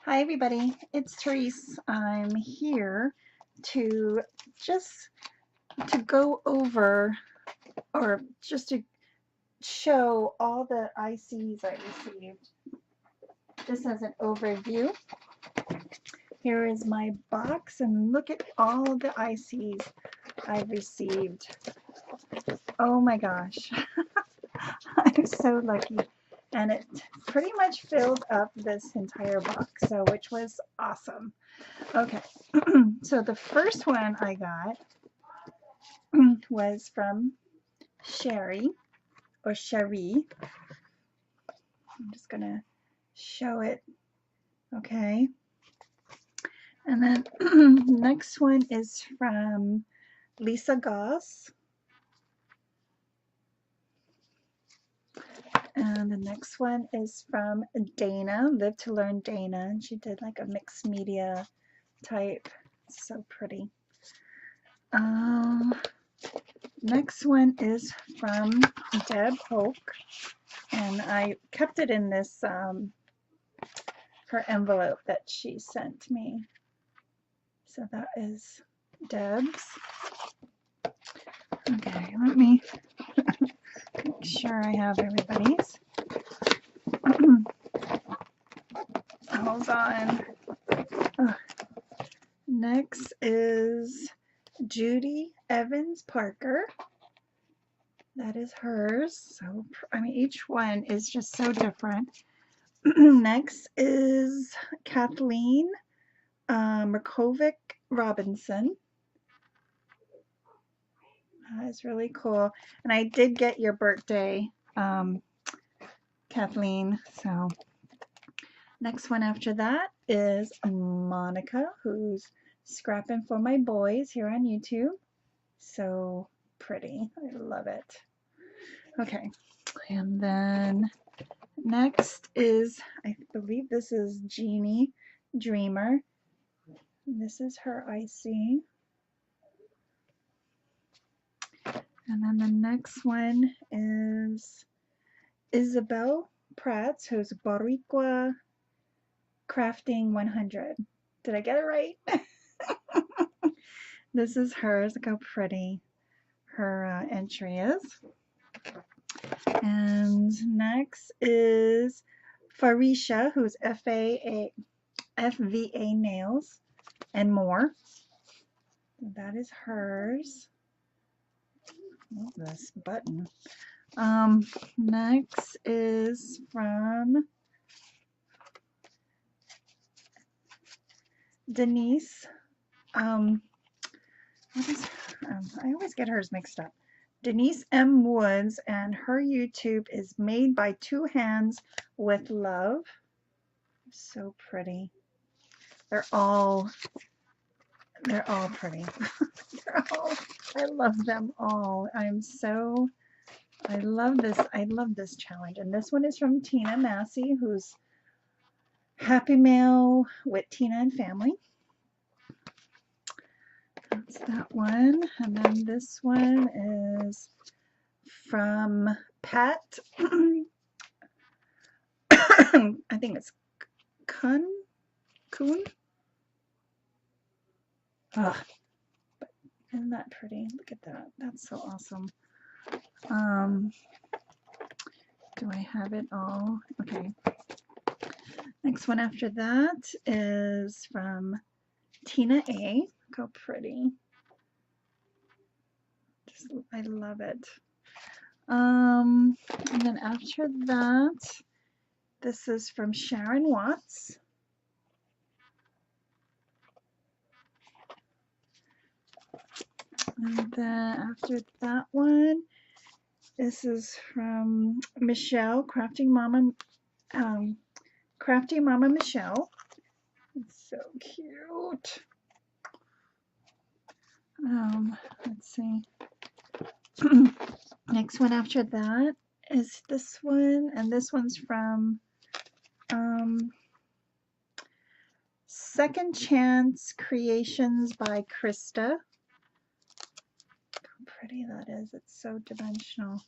Hi everybody, it's Tereese. I'm here to just to go over or just to show all the ICs I received. Just as an overview, here is my box and look at all the ICs I've received. Oh my gosh, I'm so lucky. And it pretty much filled up this entire box, so which was awesome. Okay, so the first one I got was from Sherry or Cherie. I'm just gonna show it. Okay. And then next one is from Lisa Goss. And the next one is from Dana, Live to Learn Dana. And she did like a mixed media type. So pretty. Next one is from Deb Hoke. And I kept it in this her envelope that she sent me. So that is Deb's. Okay, let me make sure I have everybody's. Hold on. Next is Judy Evans Parker. That is hers. So, I mean, each one is just so different. Next is Kathleen Merkovic Robinson. That is really cool. And I did get your birthday, Kathleen. So, next one after that is Monica, who's scrapping for my boys here on YouTube. So pretty. I love it. Okay. And then next is, I believe this is Jeannie Dreamer. This is her IC. And then the next one is Isabel Prats, who's Boricua Crafting 100. Did I get it right? This is hers. Look how pretty her entry is. And next is Farisha, who's FVA Nails and More. That is hers. Oh, this button. Next is from Denise. What is, I always get hers mixed up. Denise M. Woods, and her YouTube is Made by Two Hands with Love. So pretty. They're all pretty. I love them all. I love this challenge. And this one is from Tina Massey, who's Happy Mail with Tina and Family. That's that one. And then this one is from Pat. I think it's Kuhn. Oh, isn't that pretty? Look at that. That's so awesome. Do I have it all? Okay. Next one after that is from Tina A. Look how pretty. I love it. And then after that, this is from Sharon Watts. And then after that one, this is from Michelle, Crafty Mama Michelle. It's so cute. Let's see. Next one after that is this one, and this one's from Second Chance Creations by Krista. How pretty that is. It's so dimensional.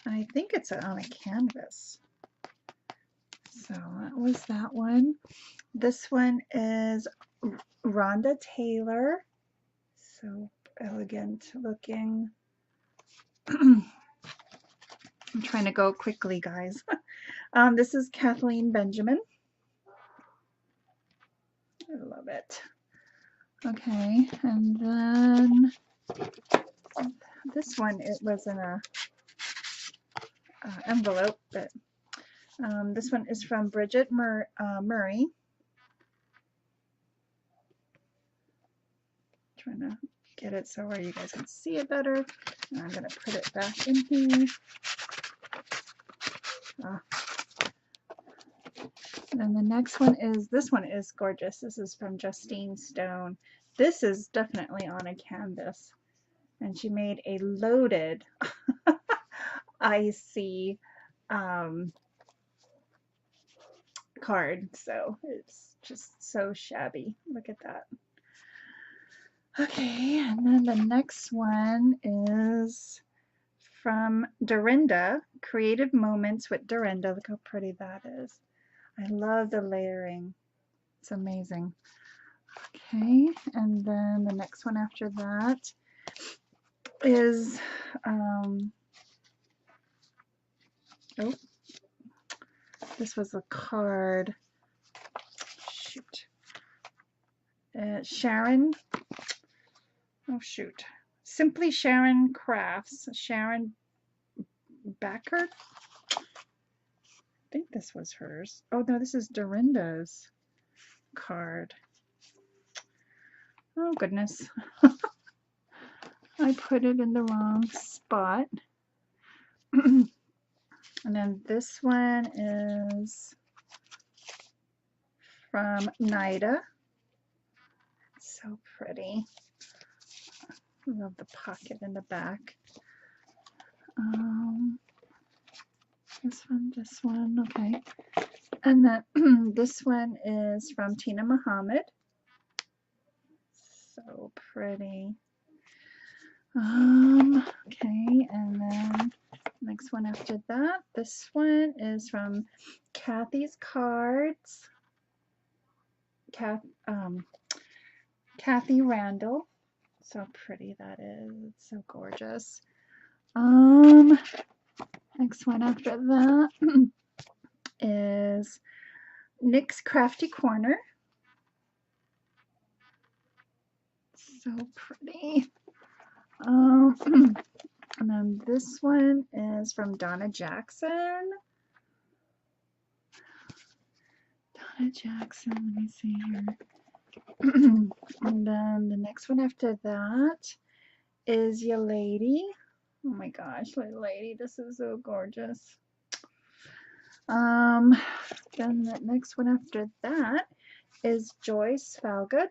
I think it's on a canvas. So that was that one. This one is Rhonda Taylor. So elegant looking. I'm trying to go quickly, guys. This is Kathleen Benjamin. I love it. Okay, and then this one, it was in a envelope, but this one is from Bridget Murray. Trying to get it so where you guys can see it better. And I'm going to put it back in here. And the next one is, this one is gorgeous. This is from Justine Stone. This is definitely on a canvas. And she made a loaded icy card. So it's just so shabby. Look at that. Okay, and then the next one is from Dorinda, Creative Moments with Dorinda. Look how pretty that is. I love the layering. It's amazing. Okay, and then the next one after that is, oh, this was a card. Shoot. Sharon, oh shoot. Simply Sharon Crafts. Sharon Backer. I think this was hers. Oh no, this is Dorinda's card. Oh goodness. I put it in the wrong spot. And then this one is from Nida. So pretty. I love the pocket in the back. This one, okay. And then this one is from Tina Muhammad. So pretty. Okay, and then next one after that, this one is from Kathy's Cards. Kathy Randall. So pretty that is. It's so gorgeous. Next one after that is Nick's Crafty Corner. So pretty. And then this one is from Donna Jackson. Donna Jackson, let me see here. And then the next one after that is Ya Lady. Oh my gosh, Ya Lady, this is so gorgeous. Then the next one after that is Joyce Falgood.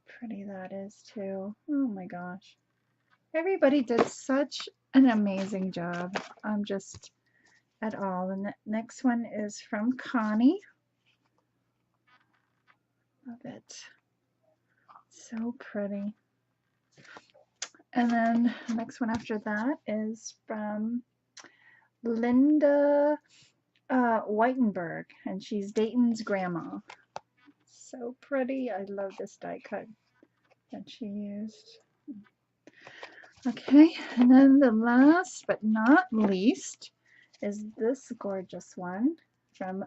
Pretty that is too. Oh my gosh. Everybody did such an amazing job. I'm just at all. And the next one is from Connie. Love it. So pretty. And then the next one after that is from Linda Whitenberg, and she's Dayton's grandma. So pretty. I love this die cut that she used. Okay, and then the last but not least is this gorgeous one from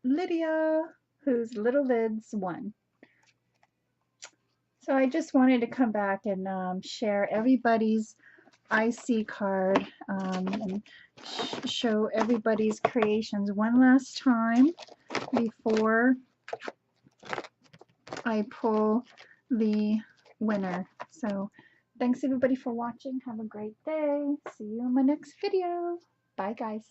Lydia, who's Little Lids 1. So I just wanted to come back and share everybody's IC card and show everybody's creations one last time before I pull the winner. So thanks everybody for watching. Have a great day. See you in my next video. Bye guys.